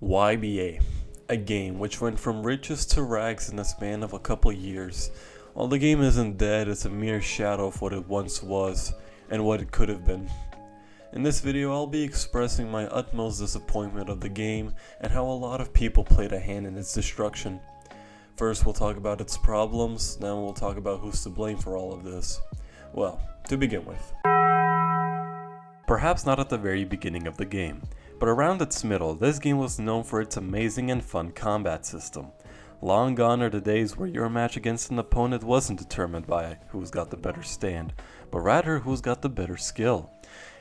YBA, a game which went from riches to rags in the span of a couple years. While the game isn't dead, it's a mere shadow of what it once was and what it could have been. In this video, I'll be expressing my utmost disappointment of the game and how a lot of people played a hand in its destruction. First, we'll talk about its problems, then we'll talk about who's to blame for all of this. Well, to begin with. Perhaps not at the very beginning of the game, but around its middle, this game was known for its amazing and fun combat system. Long gone are the days where your match against an opponent wasn't determined by who's got the better stand, but rather who's got the better skill.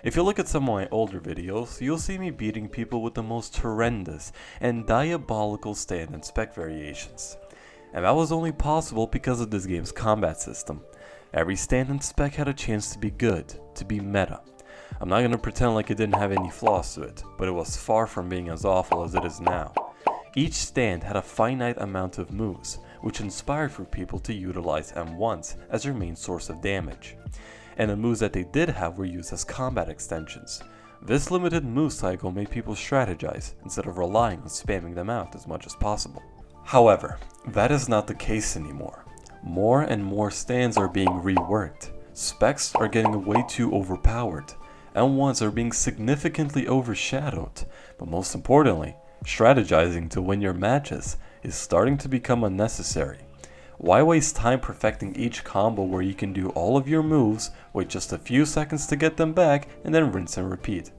If you look at some of my older videos, you'll see me beating people with the most horrendous and diabolical stand and spec variations. And that was only possible because of this game's combat system. Every stand and spec had a chance to be good, to be meta. I'm not going to pretend like it didn't have any flaws to it, but it was far from being as awful as it is now. Each stand had a finite amount of moves, which inspired for people to utilize M1s as their main source of damage. And the moves that they did have were used as combat extensions. This limited move cycle made people strategize instead of relying on spamming them out as much as possible. However, that is not the case anymore. More and more stands are being reworked. Specs are getting way too overpowered. M1s are being significantly overshadowed, but most importantly, strategizing to win your matches is starting to become unnecessary. Why waste time perfecting each combo where you can do all of your moves, wait just a few seconds to get them back, and then rinse and repeat?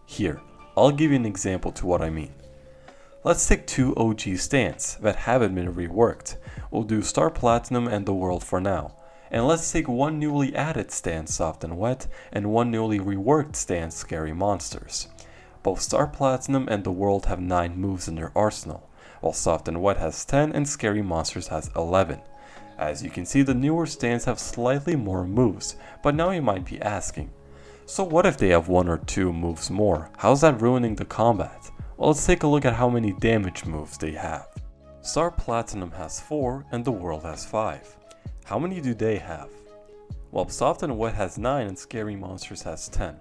Here, I'll give you an example to what I mean. Let's take two OG stands that haven't been reworked. We'll do Star Platinum and The World for now. And let's take one newly added stand, Soft and Wet, and one newly reworked stand, Scary Monsters. Both Star Platinum and The World have 9 moves in their arsenal, while Soft and Wet has 10 and Scary Monsters has 11. As you can see, the newer stands have slightly more moves, but now you might be asking, so what if they have 1 or 2 moves more? How's that ruining the combat? Well, let's take a look at how many damage moves they have. Star Platinum has 4 and The World has 5. How many do they have? Well, Soft and Wet has 9 and Scary Monsters has 10.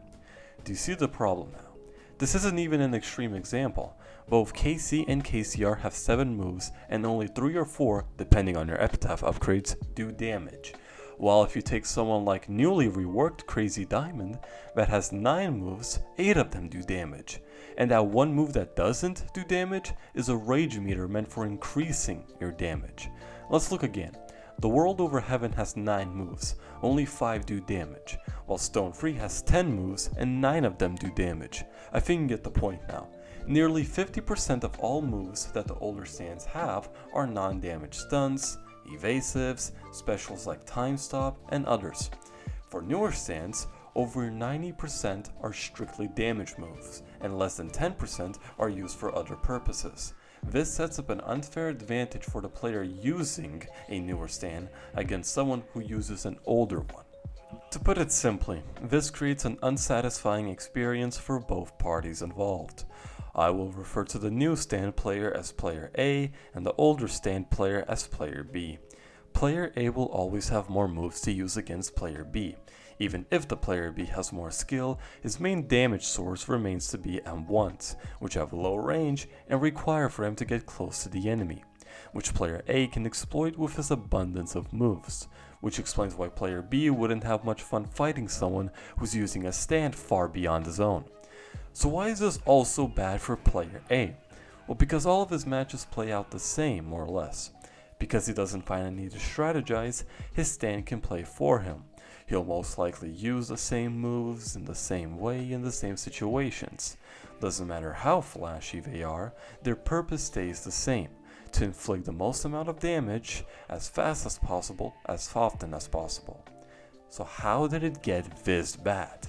Do you see the problem now? This isn't even an extreme example. Both KC and KCR have 7 moves and only 3 or 4, depending on your epitaph upgrades, do damage. While if you take someone like newly reworked Crazy Diamond that has 9 moves, 8 of them do damage. And that one move that doesn't do damage is a rage meter meant for increasing your damage. Let's look again. The World Over Heaven has 9 moves, only 5 do damage, while Stone Free has 10 moves and 9 of them do damage. I think you get the point now. Nearly 50% of all moves that the older stands have are non-damage stuns, evasives, specials like Time Stop, and others. For newer stands, over 90% are strictly damage moves, and less than 10% are used for other purposes. This sets up an unfair advantage for the player using a newer stand against someone who uses an older one. To put it simply, this creates an unsatisfying experience for both parties involved. I will refer to the new stand player as player A and the older stand player as player B. Player A will always have more moves to use against player B. Even if the player B has more skill, his main damage source remains to be M1s, which have low range and require for him to get close to the enemy, which player A can exploit with his abundance of moves, which explains why player B wouldn't have much fun fighting someone who's using a stand far beyond his own. So why is this also bad for player A? Well, because all of his matches play out the same, more or less. Because he doesn't find a need to strategize, his stand can play for him. He'll most likely use the same moves in the same way in the same situations. Doesn't matter how flashy they are, their purpose stays the same, to inflict the most amount of damage as fast as possible, as often as possible. So how did it get this bad?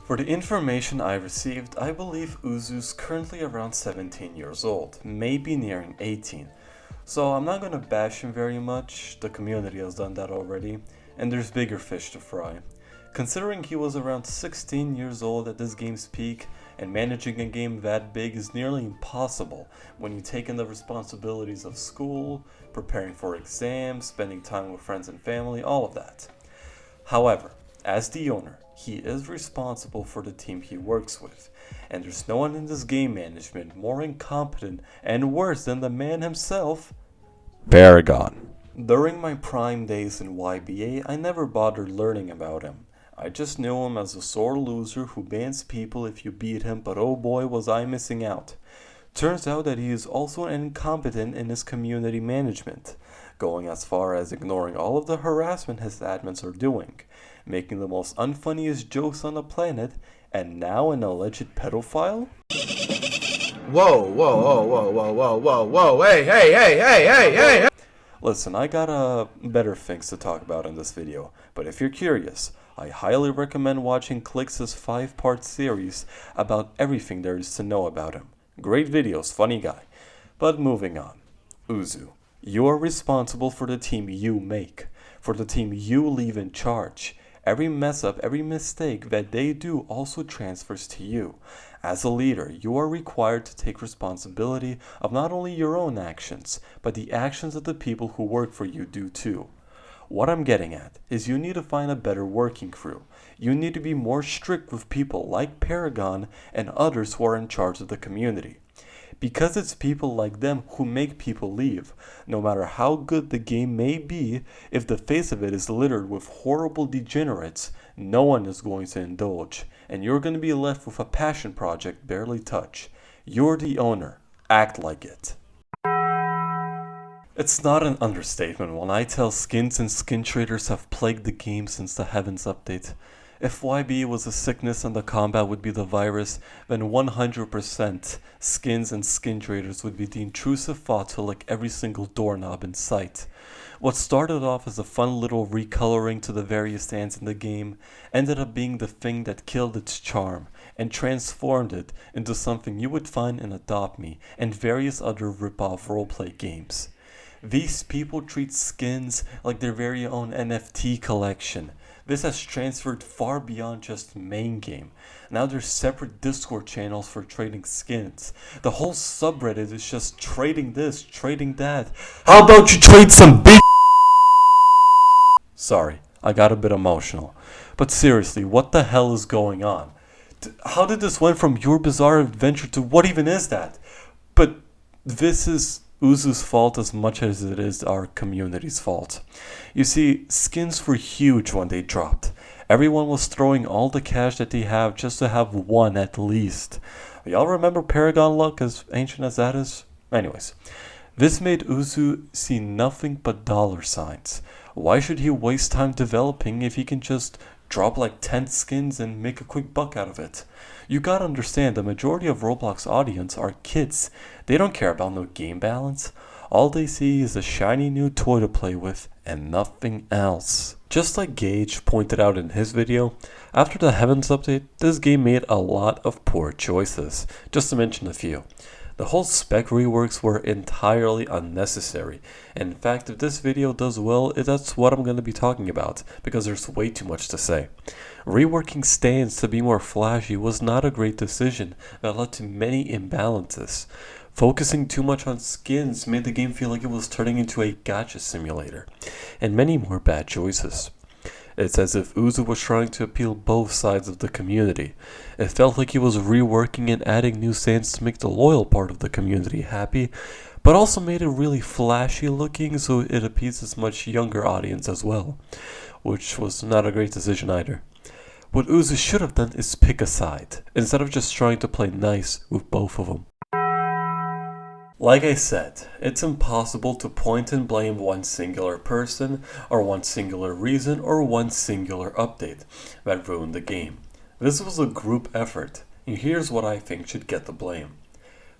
For the information I received, I believe Uzu's currently around 17 years old, maybe nearing 18. So I'm not gonna bash him very much, the community has done that already, and there's bigger fish to fry. Considering he was around 16 years old at this game's peak, and managing a game that big is nearly impossible when you take in the responsibilities of school, preparing for exams, spending time with friends and family, all of that. However, as the owner, he is responsible for the team he works with, and there's no one in this game management more incompetent and worse than the man himself, Paragon. During my prime days in YBA, I never bothered learning about him. I just knew him as a sore loser who bans people if you beat him, but oh boy was I missing out. Turns out that he is also incompetent in his community management, going as far as ignoring all of the harassment his admins are doing, making the most unfunniest jokes on the planet, and now an alleged pedophile? Whoa, whoa, whoa, whoa, whoa, whoa, whoa, whoa, hey. Listen, I got better things to talk about in this video, but if you're curious, I highly recommend watching Click's 5-part series about everything there is to know about him. Great videos, funny guy. But moving on. Uzu, you are responsible for the team you make, for the team you leave in charge. Every mess up, every mistake that they do also transfers to you. As a leader, you are required to take responsibility of not only your own actions, but the actions of the people who work for you do too. What I'm getting at is you need to find a better working crew. You need to be more strict with people like Paragon and others who are in charge of the community. Because it's people like them who make people leave. No matter how good the game may be, if the face of it is littered with horrible degenerates, no one is going to indulge, and you're going to be left with a passion project barely touched. You're the owner. Act like it. It's not an understatement when I tell skins and skin traders have plagued the game since the Heavens update. If YBA was a sickness and the combat would be the virus, then 100% skins and skin traders would be the intrusive thought to lick every single doorknob in sight. What started off as a fun little recoloring to the various stands in the game ended up being the thing that killed its charm and transformed it into something you would find in Adopt Me and various other rip-off roleplay games. These people treat skins like their very own NFT collection. This has transferred far beyond just main game. Now there's separate Discord channels for trading skins. The whole subreddit is just trading this, trading that. How about you trade some big... Sorry, I got a bit emotional. But seriously, what the hell is going on? How did this went from your bizarre adventure to what even is that? But this is Uzu's fault as much as it is our community's fault. You see, skins were huge when they dropped. Everyone was throwing all the cash that they have just to have one at least. Y'all remember Paragon luck, as ancient as that is? Anyways, this made Uzu see nothing but dollar signs. Why should he waste time developing if he can just drop like 10 skins and make a quick buck out of it? You gotta understand, the majority of Roblox audience are kids. They don't care about no game balance. All they see is a shiny new toy to play with and nothing else. Just like Gage pointed out in his video, after the Heavens update, this game made a lot of poor choices, just to mention a few. The whole spec reworks were entirely unnecessary. In fact, if this video does well, that's what I'm going to be talking about, because there's way too much to say. Reworking stands to be more flashy was not a great decision that led to many imbalances. Focusing too much on skins made the game feel like it was turning into a gacha simulator, and many more bad choices. It's as if Uzu was trying to appeal both sides of the community. It felt like he was reworking and adding new stands to make the loyal part of the community happy, but also made it really flashy looking so it appeased a much younger audience as well, which was not a great decision either. What Uzu should have done is pick a side, instead of just trying to play nice with both of them. Like I said, it's impossible to point and blame one singular person, or one singular reason, or one singular update that ruined the game. This was a group effort, and here's what I think should get the blame.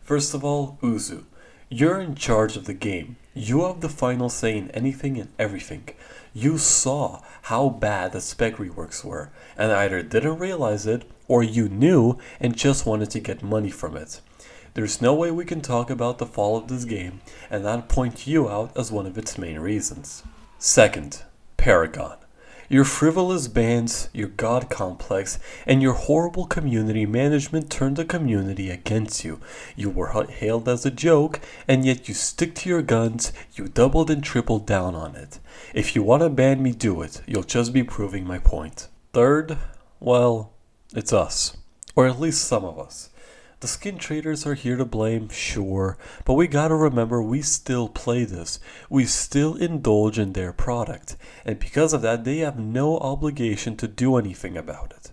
First of all, Uzu. You're in charge of the game. You have the final say in anything and everything. You saw how bad the spec reworks were, and either didn't realize it, or you knew and just wanted to get money from it. There's no way we can talk about the fall of this game and not point you out as one of its main reasons. Second, Paragon. Your frivolous bans, your god complex, and your horrible community management turned the community against you. You were hailed as a joke, and yet you stick to your guns, you doubled and tripled down on it. If you want to ban me, do it. You'll just be proving my point. Third, Well, it's us. Or at least some of us. The skin traders are here to blame, sure, but we gotta remember we still play this. We still indulge in their product, and because of that, they have no obligation to do anything about it.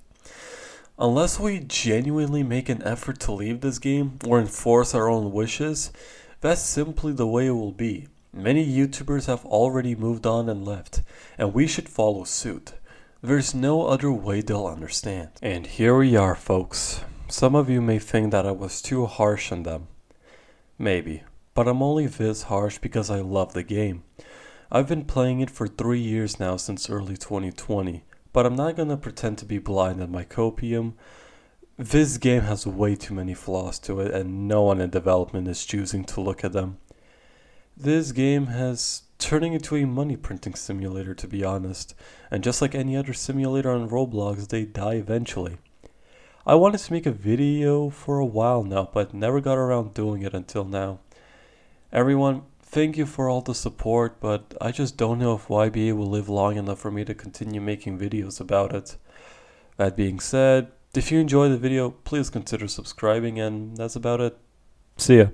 Unless we genuinely make an effort to leave this game or enforce our own wishes, that's simply the way it will be. Many YouTubers have already moved on and left, and we should follow suit. There's no other way they'll understand. And here we are, folks. Some of you may think that I was too harsh on them. Maybe, but I'm only this harsh because I love the game. I've been playing it for 3 years now since early 2020, but I'm not gonna pretend to be blind at my copium. This game has way too many flaws to it and no one in development is choosing to look at them. This game has turning into a money printing simulator, to be honest, and just like any other simulator on Roblox, they die eventually. I wanted to make a video for a while now, but never got around doing it until now. Everyone, thank you for all the support, but I just don't know if YBA will live long enough for me to continue making videos about it. That being said, if you enjoyed the video, please consider subscribing, and that's about it. See ya.